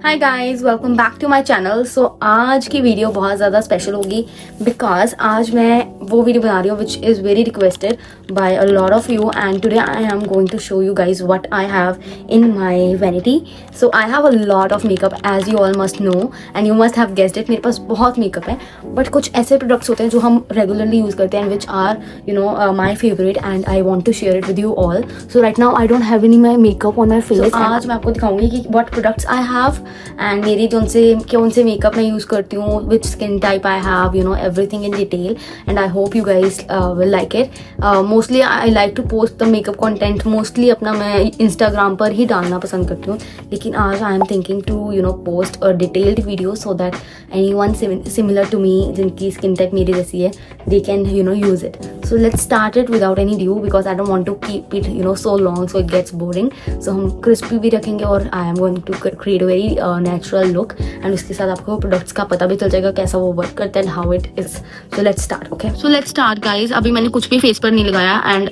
Hi guys, welcome back to my channel. So आज की video बहुत ज़्यादा स्पेशल होगी बिकॉज आज मैं वो वीडियो बना रही हूँ which is very requested by a lot of you and today I am going to show you guys what I have in my vanity. So I have a lot of makeup as you all must know and you must have guessed it. मेरे पास बहुत makeup है but कुछ ऐसे products होते हैं जो हम रेगुलरली यूज़ करते हैं which are you know my favourite and I want to share it with you all. So right now I don't have any my makeup on my face. आज मैं आपको दिखाऊंगी कि what products I have and मेरी कौन से makeup मैं use करती हूँ, which skin type I have, you know everything in detail and I hope you guys will like it. Mostly I like to post the makeup content mostly अपना मैं Instagram पर ही डालना पसंद करती हूँ, लेकिन आज I am thinking to you know post a detailed video so that any one similar to me जिनकी स्किन टाइप मेरी जैसी है they can you know use it. So let's start it without any ado because I don't want to keep it you know so long so it gets boring. So हम crispy भी रखेंगे और I am going to create a very natural look and उसके साथ आपको products का पता भी चल जाएगा कैसा वो वर्क करता है and how it is. So let's start. Okay, so let's start guys. अभी मैंने कुछ भी फेस पर नहीं लगाया and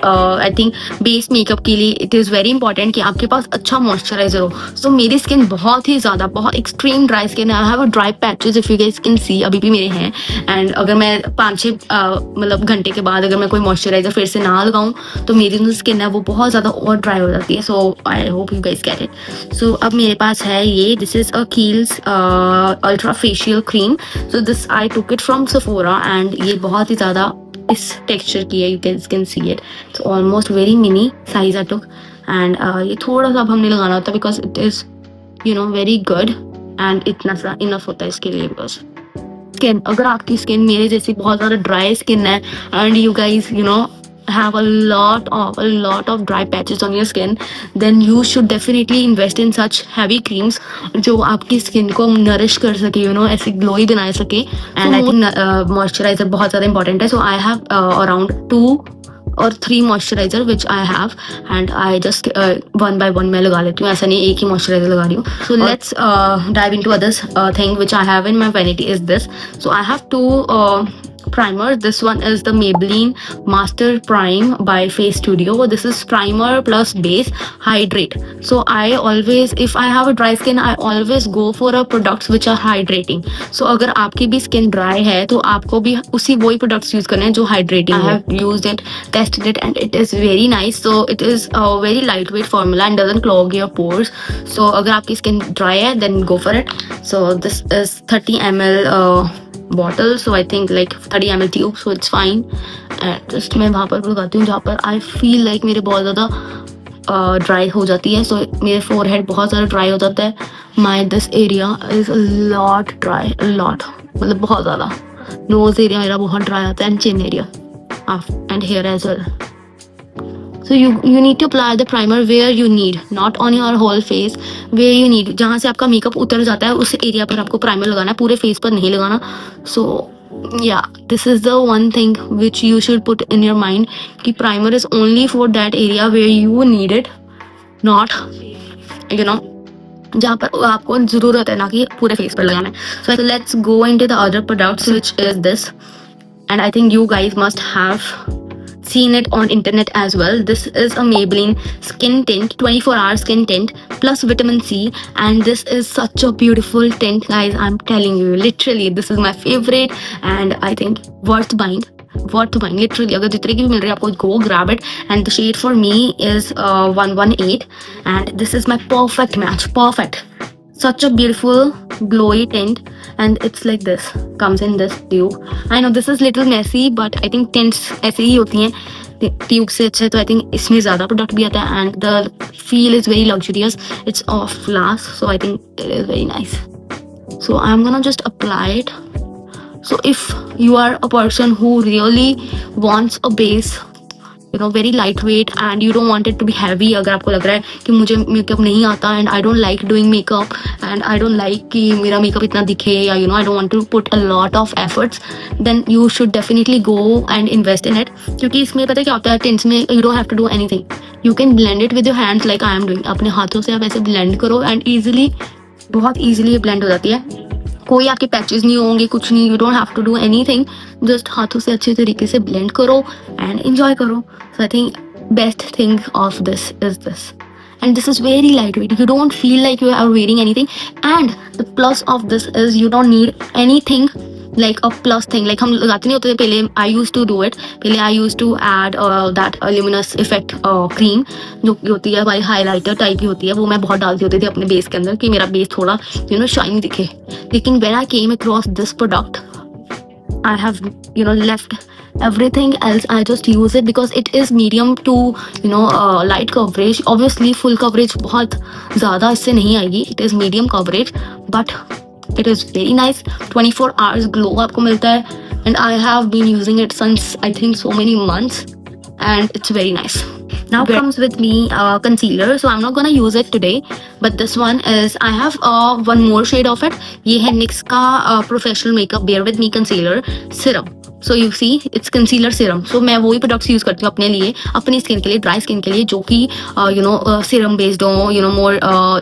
I think base makeup के लिए it is very important कि आपके पास अच्छा मॉइस्चराइजर हो. So मेरी स्किन बहुत ही ज़्यादा बहुत एक्सट्रीम ड्राई स्किन है. I have a dry patches if you guys can see अभी भी मेरे हैं and अगर मैं 5-6 मतलब घंटे के बाद अगर मैं कोई मॉइस्चराइजर फिर से ना लगाऊं तो मेरी जो स्किन है वो बहुत ज़्यादा और ड्राई हो जाती है. So I hope you guys get it. So अब मेरे पास है ये, this is a Kiehl's ultra facial cream. So this I took it from Sephora and ये बहुत ही ज़्यादा इस टेक्सचर की है. You can see it. It's almost very mini size I took and ये थोड़ा सा अब हमने लगाना होता है because it is you know very good and इतना सा इनफ होता है इसके लिए. बिकॉज स्किन अगर आपकी स्किन मेरे जैसी बहुत ज़्यादा ड्राई स्किन है and you guys you know have a lot of dry patches on your skin, then you should definitely invest in such heavy creams जो आपकी स्किन को नरिश कर सके, यू नो ऐसे ग्लोई बना सके. एंड आई थिंक मॉइस्चराइजर बहुत ज़्यादा इंपॉर्टेंट है. So I have around 2 or 3 moisturiser which I have and I just one by one मैं लगा लेती हूँ. ऐसा नहीं एक ही मॉइस्चराइजर लगा रही हूँ. So let's dive into others thing which I have in my vanity is this. So I have 2 primers. This one is the Maybelline Master Prime by Face Studio. This is primer plus base hydrate. So I always, if I have a dry skin, I always go for a products which are hydrating. So अगर आपकी भी skin dry है तो आपको भी उसी वही products use करने हैं जो hydrating. I have used it, tested it and it is very nice. So it is a very lightweight formula and doesn't clog your pores. So अगर आपकी skin dry है then go for it. So this is 30 ml bottle, so I think like 30 ml tube, so it's fine. And just मैं वहाँ पर लगाती हूँ जहाँ पर I feel like मेरे बहुत ज़्यादा ड्राई हो जाती है. So मेरे फोरहेड बहुत ज़्यादा ड्राई हो जाता है. My this area is a lot dry, a lot मतलब बहुत ज़्यादा. नोज एरिया मेरा बहुत ड्राई आता है and chin area and hair as well. So you need to apply the primer where you need, not on your whole face, where you need. जहाँ से आपका मेकअप उतर जाता है उस एरिया पर आपको प्राइमर लगाना है, पूरे फेस पर नहीं लगाना. So yeah, this is the one thing which you should put in your mind कि primer is only for that area where you need it, not you know जहाँ पर आपको ज़रूरत है, ना कि पूरे फेस पर लगाना है. So let's go into the other products which is this and I think you guys must have seen it on internet as well. This is a Maybelline skin tint, 24 hour skin tint plus vitamin C and this is such a beautiful tint guys. I'm telling you literally this is my favorite and I think worth buying literally. अगर जितने की भी मिल रही है आपको go grab it and the shade for me is 118 and this is my perfect match. Perfect. Such a beautiful glowy tint and it's like this, comes in this tube. I know this is little messy but I think tints ऐसे ही होती हैं tube से अच्छे. तो I think इसमें ज़्यादा product भी आता है and the feel is very luxurious. It's off glass so I think it is very nice. So I'm gonna just apply it. So if you are a person who really wants a base you know very lightweight and you don't want it to be heavy, अगर आपको लग रहा है कि मुझे makeup नहीं आता and I don't like doing makeup and I don't like कि मेरा मेकअप इतना दिखे या you know I don't want to put a lot of efforts, then you should definitely go and invest in it. क्योंकि इसमें पता है क्या होता है tints में you don't have to do anything. You can blend it with your hands like I am doing. अपने हाथों से आप ऐसे blend करो and easily बहुत easily ये blend हो जाती है. कोई आपके पैचेस नहीं होंगे, कुछ नहीं. You don't have to do anything, just हाथों से अच्छे तरीके से ब्लेंड करो एंड एंजॉय करो. So I think best thing of this is this and this is very lightweight. You don't feel like you are wearing anything, and the plus of this is you don't need anything like a plus thing. Like हम लगाते नहीं होते थे पहले. I used to do it. पहले I used to add that luminous effect cream जो की होती है हमारी हाईलाइटर टाइप की होती है, वो मैं बहुत डालती होती थी अपने बेस के अंदर कि मेरा बेस थोड़ा शाइन दिखे. लेकिन when I came across this product, I have left everything else. I just use it because it is medium to light coverage. Obviously full coverage बहुत ज़्यादा इससे नहीं आएगी. It is medium coverage but it is very nice. 24 hours glow आपको मिलता है, and I have been using it since I think so many months, and it's very nice. Now comes with me concealer, so I'm not gonna use it today, but this one is, I have one more shade of it. ये है NYX का professional makeup bare with me concealer serum. So you see it's concealer serum. So मैं वही products use करती हूँ अपने लिए, अपनी स्किन के लिए, ड्राई स्किन के लिए, जो कि सीरम बेस्ड हो, मोर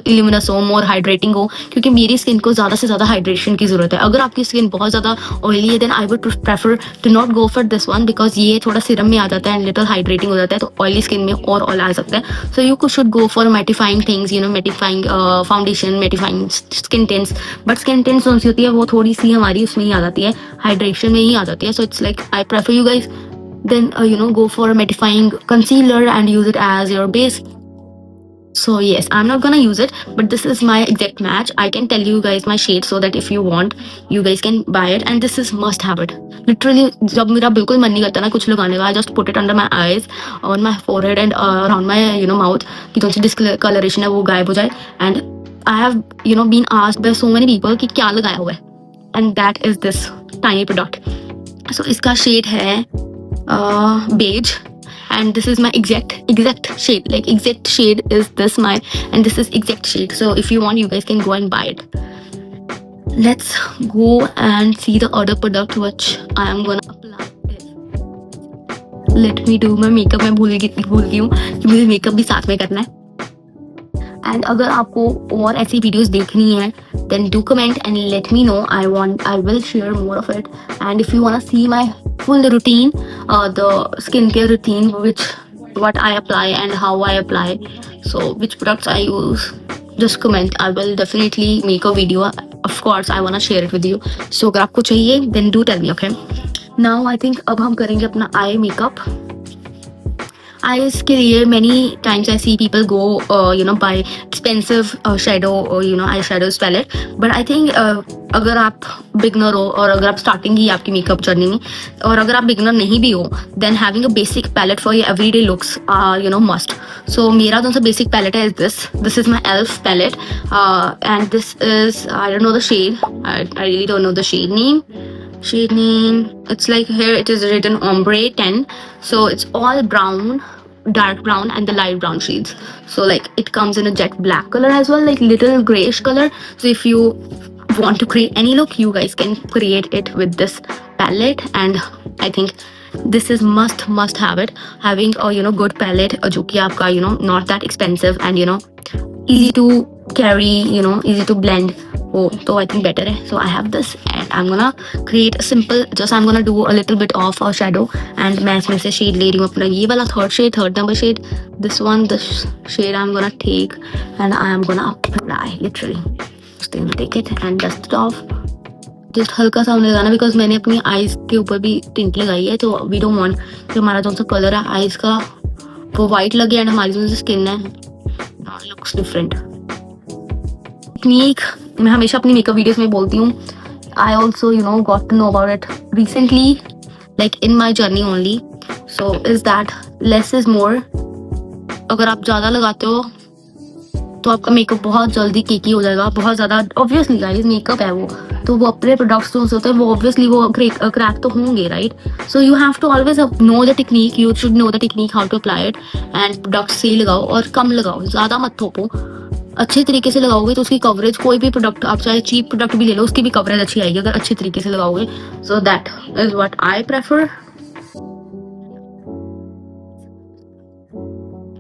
इल्यूमिनस हो, मोर हाइड्रेटिंग हो, क्योंकि मेरी स्किन को ज़्यादा से ज़्यादा हाइड्रेशन की ज़रूरत है. अगर आपकी स्किन बहुत ज़्यादा ऑयली है then I would prefer to not go for this one, because ये थोड़ा सीरम में आ जाता है एंड लिटल हाइड्रेटिंग हो जाता है, तो ऑयली स्किन में और ऑयल आ सकता है. So you should go for mattifying things, mattifying foundation, mattifying skin tints. But skin tints कौन सी होती है, वो थोड़ी सी हमारी उसमें ही आ जाती है, हाइड्रेशन में ही आ जाती है. सो it's like I prefer you guys then go for a mattifying concealer and use it as your base. So yes, I'm not gonna use it, but this is my exact match. I can tell you guys my shade so that if you want you guys can buy it, and this is must have it. Literally जब मेरा बिल्कुल मन नहीं करता ना कुछ लगाने का, I just put it under my eyes, on my forehead and around my mouth कि थोड़ी सी discoloration है वो गायब हो जाए. And I have been asked by so many people कि क्या लगाया हुआ है, and that is this tiny product. So इसका शेड है beige, and this is my exact shade. Like exact shade is this mine, and this is exact shade. So if you want, you guys can go and buy it. Let's go and see the other product which I am gonna apply. Let me do my makeup. मैं भूल गई हूँ कि मुझे makeup भी साथ में करना है. एंड अगर आपको और ऐसी वीडियोस देखनी है then do comment and let me know. I will share more of it. And if you want to see my full routine, the skincare routine, what I apply and how I apply, so which products I use, just comment. I will definitely make a video. Of course I want to share it with you. So अगर आपको चाहिए then do tell me, okay? Now I think अब हम करेंगे अपना eye makeup. Eyes के लिए many times I see people go buy expensive shadow or eye shadows palette, but I think अगर आप बिगनर हो और अगर आप स्टार्टिंग ही आपकी मेकअप जर्नी में, और अगर आप बिगनर नहीं भी हो then having a basic palette for your everyday looks must. So मेरा जो सा basic palette है this is my ELF palette, and this is, I don't know the shade, I really don't know the shade name. It's like here it is written ombre 10, so it's all brown, dark brown and the light brown shades. So like it comes in a jet black color as well, like little grayish color. So if you want to create any look, you guys can create it with this palette, and I think this is must have it. Having a good palette जो कि आपका not that expensive and easy to carry, easy to blend, तो I think better है. So I have this and I'm gonna create a simple, just I'm gonna do a little bit of a shadow, and मैं इसमें से shade ले रही हूँ अपना ये वाला third number shade. This shade I'm gonna take and I am gonna apply literally. Just gonna take it and dust it off. Just हल्का सा लगाना, बिकॉज मैंने अपनी आईज के ऊपर भी टिंट लगाई है, तो वी डोंट वांट कि हमारा जो सा कलर है आईज का वो वाइट लगे एंड हमारी जो स्किन है लुक्स डिफरेंट. टेक्निक मैं हमेशा अपनी मेकअप वीडियोस में बोलती हूँ. I also got to know about it recently, like in my journey only. So is that less is more. अगर आप ज़्यादा लगाते हो तो आपका मेकअप बहुत जल्दी केकी हो जाएगा, बहुत ज़्यादा. ऑब्वियसली गाइस मेकअप है वो, तो वो अपने प्रोडक्ट्स जो होते हैं वो ऑब्वियसली वो क्रैक तो होंगे, right. So you have to always know the technique, you should know the technique how to apply it. And product सही लगाओ और कम लगाओ, ज़्यादा मत थोपो. अच्छे तरीके से लगाओगे तो उसकी कवरेज, कोई भी प्रोडक्ट आप चाहे चीप प्रोडक्ट भी ले लो उसकी भी कवरेज अच्छी आएगी अगर अच्छे तरीके से लगाओगे. So that is what I prefer.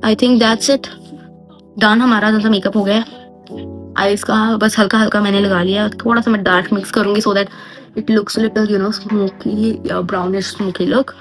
I think that's it. Done, हमारा जैसा मेकअप हो गया. आईज का बस हल्का हल्का मैंने लगा लिया, थोड़ा सा मैं डार्क मिक्स करूंगी so that it looks little smoky, brownish smoky look.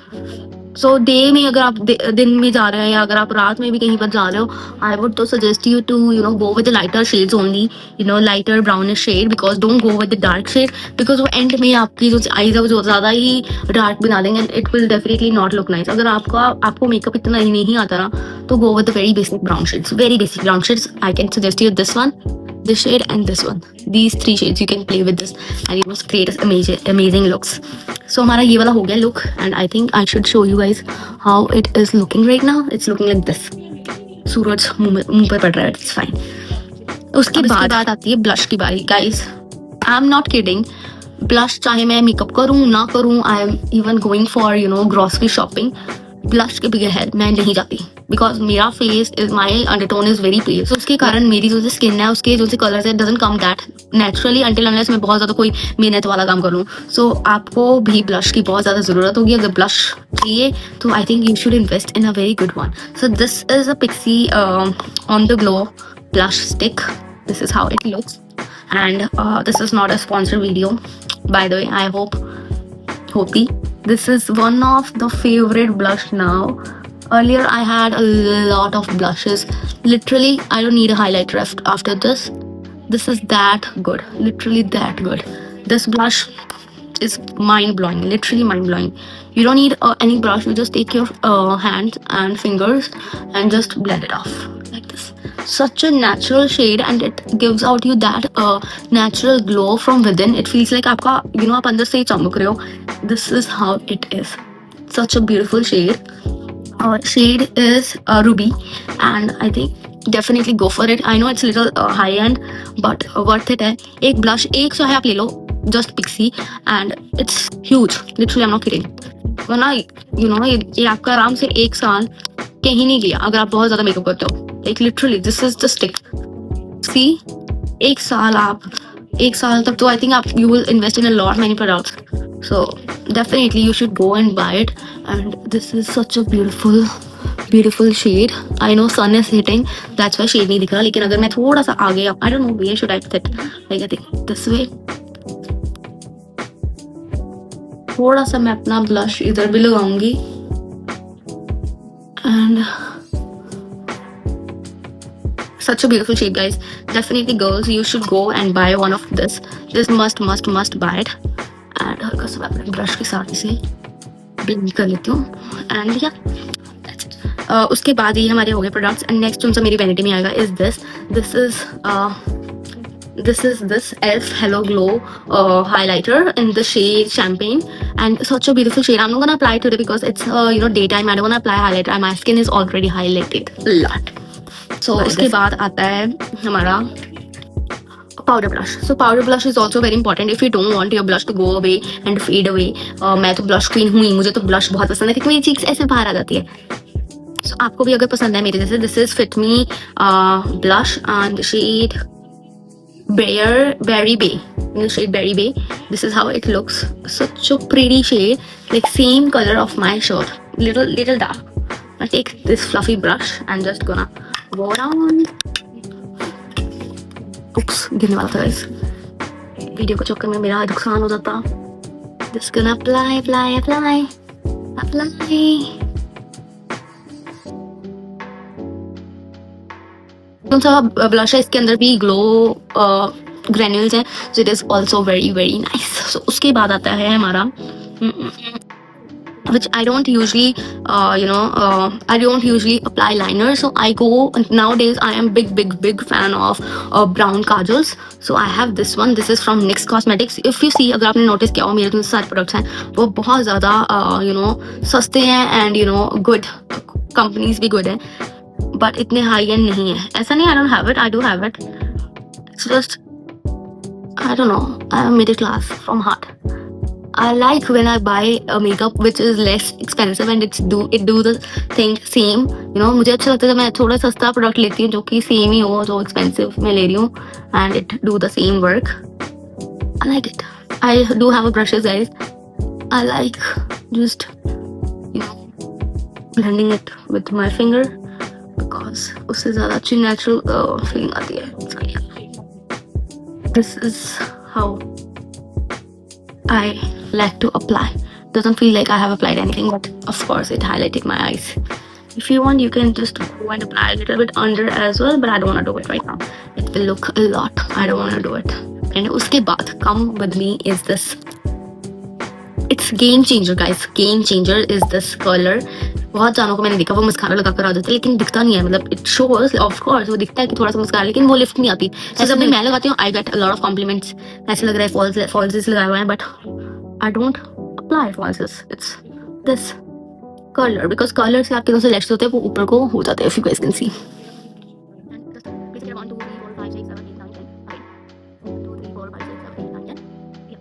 So day में अगर आप दिन में जा रहे हैं या अगर आप रात में भी कहीं पर जा रहे हो, आई वुड तो suggest you to go with lighter shades only, lighter brownish shade, because don't go with the dark shade, because वो एंड में आपकी जो आईज है वो जो ज़्यादा ही डार्क बना देंगे and it will definitely not look nice. अगर आपको मेकअप इतना ही नहीं आता ना, तो गो with the very basic brown shades, very basic brown shades. I can suggest you this one, this shade and this one. These three shades you can play with this and you must create amazing looks. So हमारा ये वाला हो गया look and I think I should show you guys how it is looking right now. It's looking like this. सूरज मुंह पर पड़ रहा है. It's fine. उसके बाद आती है ब्लश की बारी. Guys, I'm not kidding. Blush चाहे मैं मेकअप करूँ ना करूँ, I am even going for grocery shopping, blush के बगैर मैं नहीं जाती, बिकॉज मेरा face is my undertone is very पेल. तो उसके कारण मेरी जो स्किन है उसके जो कलर है doesn't come that naturally until unless मैं बहुत ज़्यादा कोई मेहनत वाला काम कर लूँ. सो आपको भी ब्लश की बहुत ज़्यादा ज़रूरत होगी. अगर ब्लश चाहिए तो I think you should invest in a very good one. So this is a Pixi on the glow blush stick. This is how it looks and this is not a sponsored video, by the way. I hope this is one of the favorite blush now. Earlier I had a lot of blushes. Literally I don't need a highlighter after this. This is that good, literally that good. This blush is mind blowing, literally mind blowing. You don't need any brush. You just take your hands and fingers and just blend it off like this. Such a natural shade and it gives out you that natural glow from within. It feels like आपका आप अंदर से ही चमक रहे हो. This is how it is. Such a beautiful shade. Shade is ruby and I think definitely go for it. I know it's little high end but worth it है. एक blush एक चाहे आप ले लो, just Pixie, and it's huge. Literally I'm not kidding. वरना ये आपका आराम से एक साल कहीं नहीं गया अगर आप बहुत ज़्यादा मेकअप करते हो. Like literally this is the stick. See, एक साल तक तो I think you will invest in a lot many products. So definitely you should go and buy it. And this is such a beautiful shade. I know sun is hitting, that's why shade नहीं दिख रहा. लेकिन अगर मैं थोड़ा सा आगे, I don't know where should I put it, like I think this way. थोड़ा सा मैं अपना ब्लश इधर भी लगाऊंगी and such a beautiful shade, guys. Definitely girls, you should go and buy one of this. This must buy it. And हल्का सा मैं अपने ब्रश के साथ इसे ब्लेंड कर लेती हूँ and yeah, that's it. उसके बाद ये हमारे हो गए प्रोडक्ट्स एंड नेक्स्ट जो मेरी वैनिटी में आएगा is this is this ELF Hello Glow highlighter in the shade Champagne and such a beautiful shade. I'm not gonna apply today because it's daytime. I don't wanna apply highlighter and my skin is already highlighted a lot. So उसके बाद आता है हमारा powder blush. So powder blush is also very important if you don't want your blush to go away and fade away. मैं तो blush queen हूँ, मुझे तो blush बहुत पसंद है क्योंकि मेरी cheeks ऐसे बाहर आ जाती है. So आपको भी अगर पसंद है मेरे जैसे, this is Fit Me blush and shade Berry Bay. In the shade Berry Bay. This is how it looks. Such a pretty shade, like same color of my shirt. Little dark. I take this fluffy brush and just gonna go down. Oops, गिरने वाला था guys. Video को चक्कर में मेरा नुकसान हो जाता. Just gonna apply. कौन सा ब्लश है इसके अंदर भी ग्लो ग्रेन्यूल्स हैं, so it is also very nice. So उसके बाद आता है हमारा which I don't usually apply liner, so I go nowadays. I am big fan of brown kajals, so I have this one. This is from NYX Cosmetics. If you see, अगर आपने notice किया हो, मेरे जो सारे products हैं वो बहुत ज़्यादा सस्ते हैं and good companies भी good हैं, but इतने high end नहीं है. ऐसा नहीं I don't have it, I do have it. It's just I don't know, I am middle class from heart. I like when I buy a makeup which is less expensive and it do the thing same. मुझे अच्छा लगता है जब मैं थोड़ा सस्ता product लेती हूँ जो कि सेम ही हो, जो एक्सपेंसिव मैं ले रही हूँ and it do the same work. I like it. I do have a brushes, guys. I like just blending it with my finger because उससे ज़्यादा अच्छी natural feeling आती है. So yeah, this is how I like to apply doesn't feel like I have applied anything, but of course it highlighted my eyes. If you want, you can just go and apply a little bit under as well, but I don't want to do it right now. It will look a lot. I don't want to do it. And uske baad, come with me, is this. It's game changer, guys. Game changer is this color. बहुत जानों को मैंने देखा वो mascara लगा कर आ जाता है, लेकिन दिखता नहीं है. मतलब इट शोज ऑफ कोर्स, वो दिखता है कि थोड़ा सा मस्कारा, लेकिन वो लिफ्ट नहीं आती. जैसे अभी मैं लगाती हूँ, I get a lot of compliments. ऐसे लग रहा है फॉल्सेस लगाए हुए हैं, but I don't apply falsies. It's this colour, because colour से आपके जो से लैशेस होते हैं वो ऊपर को हो जाते हैं. If you guys can see.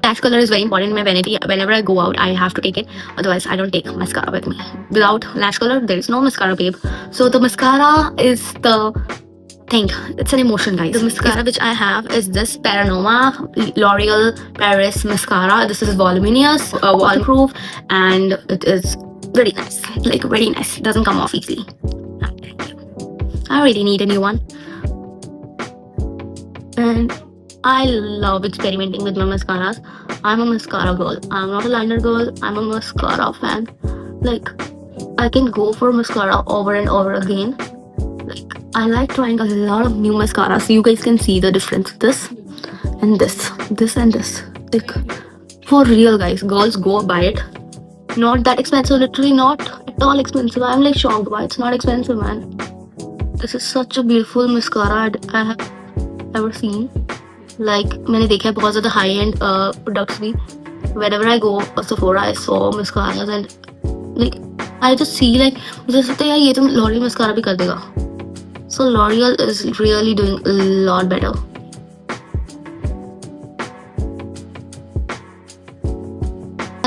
Lash color is very important in my vanity. Whenever I go out, I have to take it. Otherwise, I don't take mascara with me. Without lash color, there is no mascara, babe. So the mascara is the thing. It's an emotion, guys. The mascara which I have is this Paranoma L'Oreal Paris mascara. This is voluminous, waterproof, and it is very nice. Like very nice. It doesn't come off easily. I really need a new one. And I love experimenting with my mascaras. I'm a mascara girl. I'm not a liner girl. I'm a mascara fan. Like, I can go for mascara over and over again. Like, I like trying a lot of new mascaras. So you guys can see the difference. This and this. This and this. Like, for real, guys. Girls, go buy it. Not that expensive. Literally not at all expensive. I'm like shocked why it's not expensive, man. This is such a beautiful mascara I have ever seen. Like, मैंने देखा है बहुत ज़्यादा high and products भी. Whenever I go Sephora, I saw mascaras and like I just see like मुझे लगता है यार ये तो L'Oreal mascara भी कर देगा. So L'Oreal is really doing a lot better.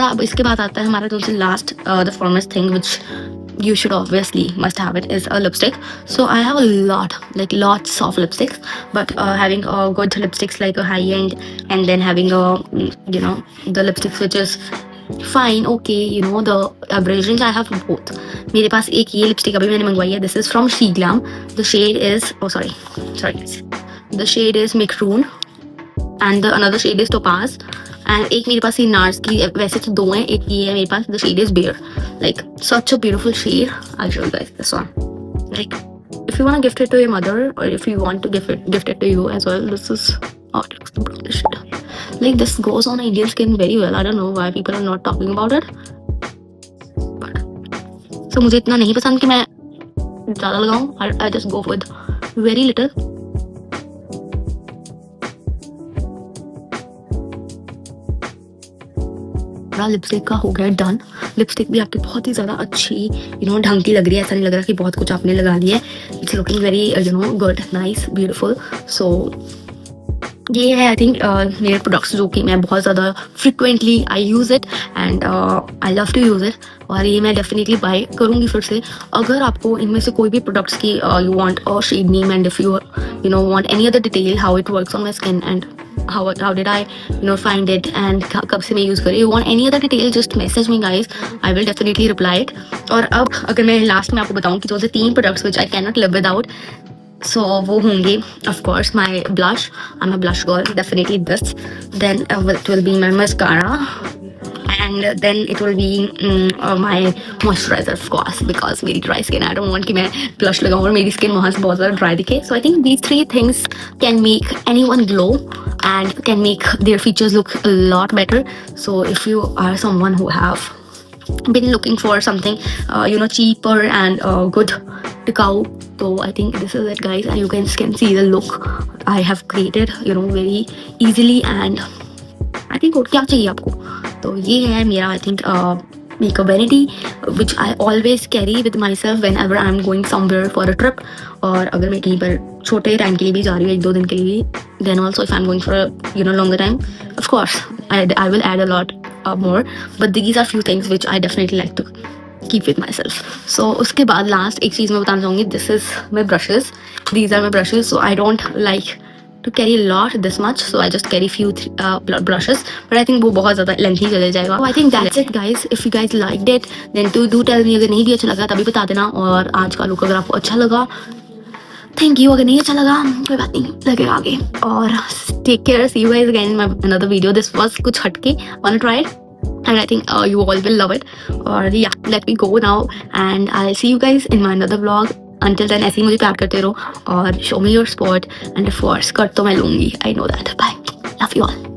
अब इसके बाद आता है हमारा जो से last the foremost thing which you should obviously must have it is a lipstick. So I have a lot, like lots of lipsticks, but having a good lipsticks like a high end, and then having a the lipsticks which is fine, okay, the average range, I have both. मेरे पास एक ये lipstick अभी मैंने मंगवाई है. This is from Sheglam. The shade is sorry, the shade is Macaroon, and the another shade is Topaz. And एक मेरे पास ये नार्स की, वैसे तो दो हैं, एक ये है मेरे पास. The shade is Bear. Like such a beautiful shade. I'll show you guys this one. Like if you want to gift it to your mother, or if you want to gift it to you as well, this is how it looks. The brownish shade. Like this goes on Indian skin very well. I don't know why people are not talking about it. But so मुझे इतना नहीं पसंद कि मैं ज़्यादा लगाऊं. I just go with very little. Lipstick का हो गया डन. लिपस्टिक भी आपकी बहुत ही ज़्यादा अच्छी ढंग की लग रही है. ऐसा नहीं लग रहा कि बहुत कुछ आपने लगा लिया है. It's looking very good, nice, beautiful. So ये है आई थिंक मेरे प्रोडक्ट्स जो कि मैं बहुत ज़्यादा frequently I use it and I love to use it. और ये मैं डेफिनेटली बाय करूँगी फिर से. अगर आपको इनमें से कोई भी प्रोडक्ट्स की you want a shade name and if you want any other detail how it works on my skin and how did I find it and कब से मैं यूज़ करी, you want any other detail just message me guys, I will definitely reply it. और अब अगर मैं last में आपको बताऊँ कि जो से 3 products which I cannot live without, so वो होंगे of course my blush. I'm a blush girl, definitely this. Then it will be my mascara, and then it will be my moisturizer of course, because मेरी dry skin, I don't want कि मैं blush लगाऊँ और मेरी skin वहाँ से बहुत ज़्यादा dry दिखे. So I think these 3 things can make anyone glow and can make their features look a lot better. So if you are someone who have been looking for something cheaper and good tikau, so I think this is it guys, and you guys can see the look I have created very easily. And I think और क्या चाहिए आपको. तो ये है मेरा I think makeup vanity which I always carry with myself whenever I'm going somewhere for a trip, और अगर मैं कहीं पर छोटे टाइम के लिए भी जा रही हूँ, 1-2 दिन के लिए, then also if I'm going for a longer time, of course I will add a lot more, but these are few things which I definitely like to keep with myself. So उसके बाद last एक चीज़ मैं बताना चाहूँगी. This is my brushes. These are my brushes. So I don't like to carry a lot this much, so I just carry few brushes, but I think वो बहुत ज़्यादा lengthy चले जाएगा. So I think that's it guys. If you guys liked it then do tell me. अगर नहीं भी अच्छा लगा तभी बता देना. और आज का लुक अगर आपको अच्छा लगा थैंक यू, अगर नहीं अच्छा लगा कोई बात नहीं, लगेगा आगे. और take care, see you guys again in my another video. This was कुछ हटके, want to try it. and I think you all will love it. Or yeah, let me go now and I'll see you guys in my another vlog. Until then ऐसे ही मुझे प्यार करते रहो और show me your sport and of course कर तो मैं लूँगी, I know that. Bye, love you all.